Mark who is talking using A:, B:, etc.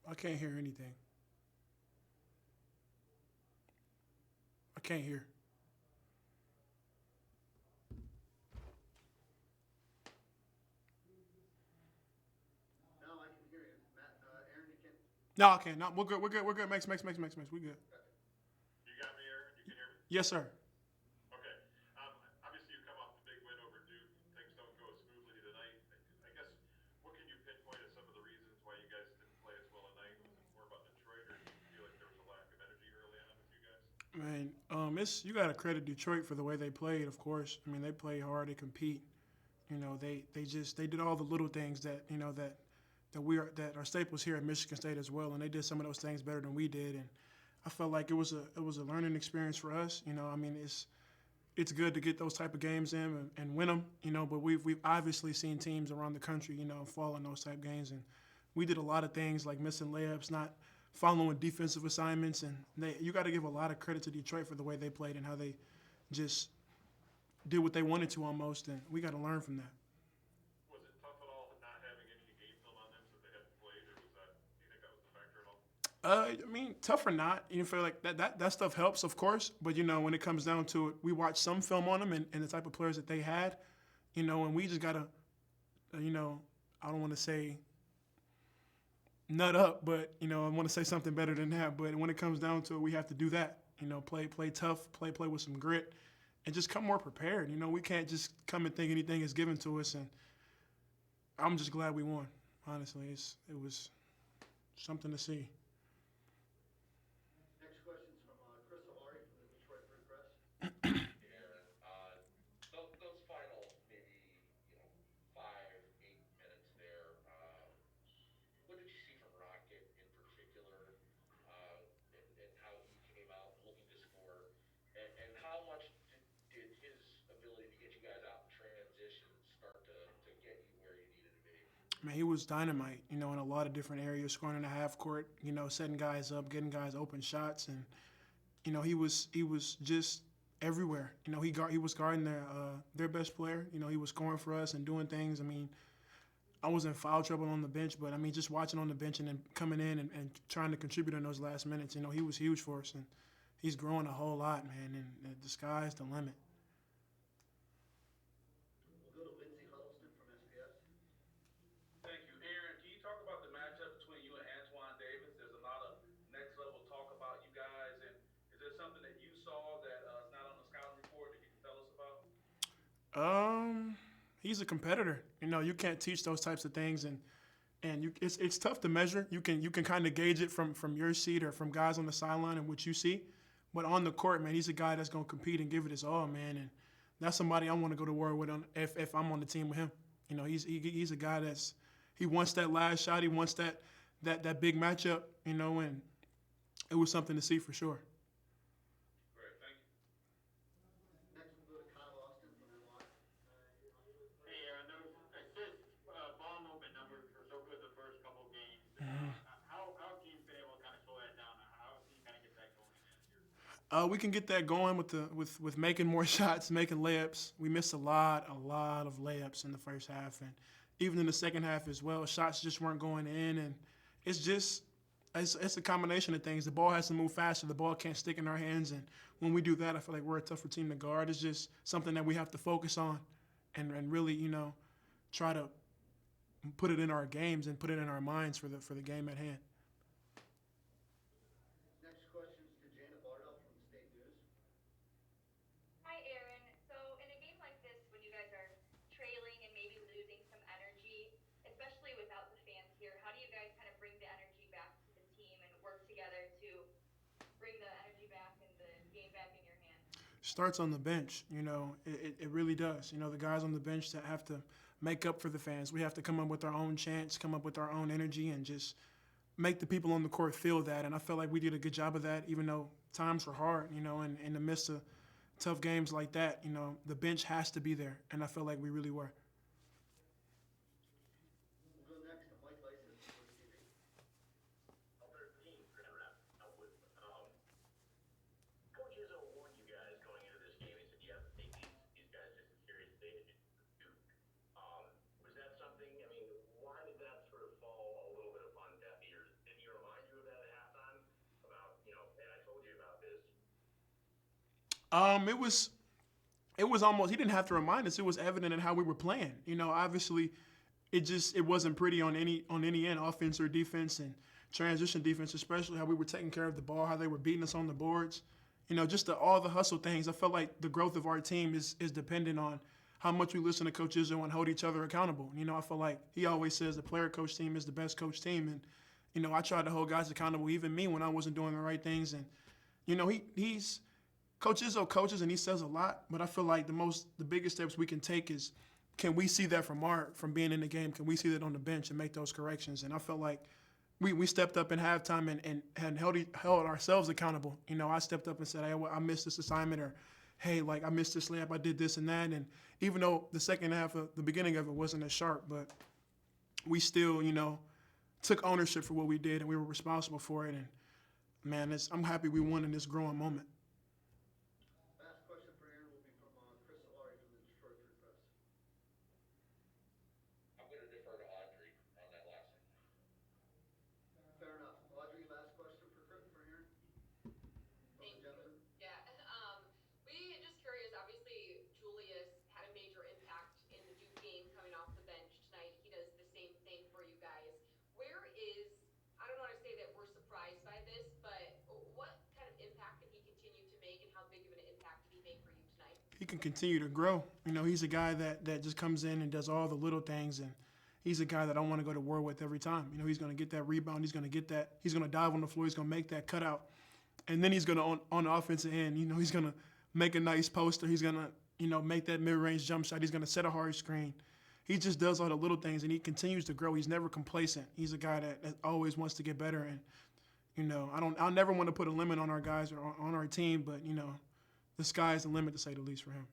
A: I can't hear anything. I can't hear.
B: No, I can hear you. Matt, Aaron, you can.
A: No, I can't. No, we're good. We're good. We're good. Max. We good.
C: You got me, Aaron? You can hear me?
A: Yes, sir.
C: Okay. Obviously, you come off the big win over Duke. Things don't go as smoothly tonight. I guess, what can you pinpoint as some of the reasons why you guys didn't play as well tonight? Was it more about Detroit, or do you feel like there was a lack of energy early on with you guys?
A: Man, it's you got to credit Detroit for the way they played. Of course, I mean they play hard, they compete. You know, they did all the little things that that are staples here at Michigan State as well, and they did some of those things better than we did. And I felt like it was a learning experience for us. You know, I mean it's good to get those type of games in and win them. You know, but we've obviously seen teams around the country fall in those type games, and we did a lot of things like missing layups, not following defensive assignments, and you got to give a lot of credit to Detroit for the way they played and how they just did what they wanted to almost, and we got to learn from that.
C: Was it tough at all not having any game film on them so they hadn't played, or was that, do you think that was the factor at all?
A: I mean, tough or not, you feel like that stuff helps, of course. But when it comes down to it, we watched some film on them and the type of players that they had, and we just gotta, I don't want to say nut up, but I want to say something better than that. But when it comes down to it, we have to do that. Play tough, play with some grit, and just come more prepared. We can't just come and think anything is given to us. And I'm just glad we won. Honestly, it was something to see.
B: Next question's from Chris Alari from the Detroit Free Press.
D: Aaron, those final maybe 5, 8 minutes there. What did you see from Rocket in particular, and how he came out looking to score, and how much did his ability to get you guys out in transition start to get you where you needed to be?
A: Man, he was dynamite, in a lot of different areas, scoring in the half court, setting guys up, getting guys open shots, and he was just everywhere. He was guarding their best player. He was scoring for us and doing things. I mean, I was in foul trouble on the bench, but I mean, just watching on the bench and then coming in and trying to contribute in those last minutes, he was huge for us, and he's growing a whole lot, man. And the sky's the limit.
B: We'll go to Lindsey Huddleston from SBS.
E: Thank you. Aaron, can you talk about the matchup between you and Antoine Davis? There's a lot of next level talk about you guys, and is there something that you saw that is not on the scouting report that you can tell us about?
A: He's a competitor. You can't teach those types of things, and it's tough to measure. You can kind of gauge it from your seat or from guys on the sideline and what you see, but on the court, man, he's a guy that's gonna compete and give it his all, man, and that's somebody I want to go to war with if I'm on the team with him. He's a guy he wants that last shot. He wants that big matchup. And it was something to see for sure.
E: Great, thank you.
B: Next, we'll go to Kyle Austin from NY.
F: Hey, those assist ball movement numbers were so good the first couple games. How have teams been able to kind of slow that down? How can you kind of get that going again this year?
A: We can get that going with making more shots, making layups. We missed a lot of layups in the first half, and even in the second half as well. Shots just weren't going in, and it's a combination of things. The ball has to move faster. The ball can't stick in our hands, and when we do that, I feel like we're a tougher team to guard. It's just something that we have to focus on, and really try to put it in our games and put it in our minds for the game at hand.
B: Next question's to Jana Bardell from the State News.
G: Hi, Aaron. So, in a game like this, when you guys are trailing and maybe losing some energy, especially without the fans here, how do you guys kind of bring the energy back to the team and work together to bring the energy back and the game back in your hands?
A: Starts on the bench. It really does. The guys on the bench that have to make up for the fans. We have to come up with our own chants, come up with our own energy, and just make the people on the court feel that. And I felt like we did a good job of that, even though times were hard. And in the midst of tough games like that, the bench has to be there, and I felt like we really were.
B: We'll go next to Mike Lyson from Voice TV.
H: Other teams are going to wrap up with. Coach Izzo warned you guys going into this game. He said you have to take these guys just as serious as they did Duke. Was that something? I mean, why did that sort of fall a little bit upon deaf ears in your
A: It was almost, he didn't have to remind us. It was evident in how we were playing. You know, obviously, it wasn't pretty on any end, offense or defense, and transition defense, especially how we were taking care of the ball, how they were beating us on the boards. You know, just all the hustle things. I felt like the growth of our team is dependent on how much we listen to Coach Izzo and hold each other accountable. You know, I feel like he always says the player coach team is the best coach team, and you know, I tried to hold guys accountable, even me when I wasn't doing the right things. And you know, he's Coach Izzo coaches and he says a lot, but I feel like the biggest steps we can take is, can we see that from being in the game? Can we see that on the bench and make those corrections? And I felt like we stepped up in halftime and held ourselves accountable. You know, I stepped up and said, hey, I missed this assignment, or hey, like I missed this layup, I did this and that. And even though the second half of the beginning of it wasn't as sharp, but we still, you know, took ownership for what we did and we were responsible for it. And man, I'm happy we won in this growing moment.
B: Last question for Aaron will be from Chris Solari from the Detroit Free Press.
D: I'm going to defer to Audrey on that last one.
B: Fair enough. Audrey, last question for Aaron? From the gentleman?
I: Yeah. We just curious. Obviously, Julius had a major impact in the Duke game coming off the bench tonight. He does the same thing for you guys. Where is, I don't want to say that we're surprised by this, but what kind of impact can he continue to make, and how big of an impact did he make for you tonight?
A: He can continue to grow. You know, he's a guy that just comes in and does all the little things, and he's a guy that I want to go to war with every time. You know, he's going to get that rebound. He's going to get that. He's going to dive on the floor. He's going to make that cutout. And then he's going to, on the offensive end, you know, he's going to make a nice poster. He's going to, you know, make that mid-range jump shot. He's going to set a hard screen. He just does all the little things, and he continues to grow. He's never complacent. He's a guy that always wants to get better. And, you know, I'll never want to put a limit on our guys or on our team, but, you know, the sky's the limit, to say the least, for him.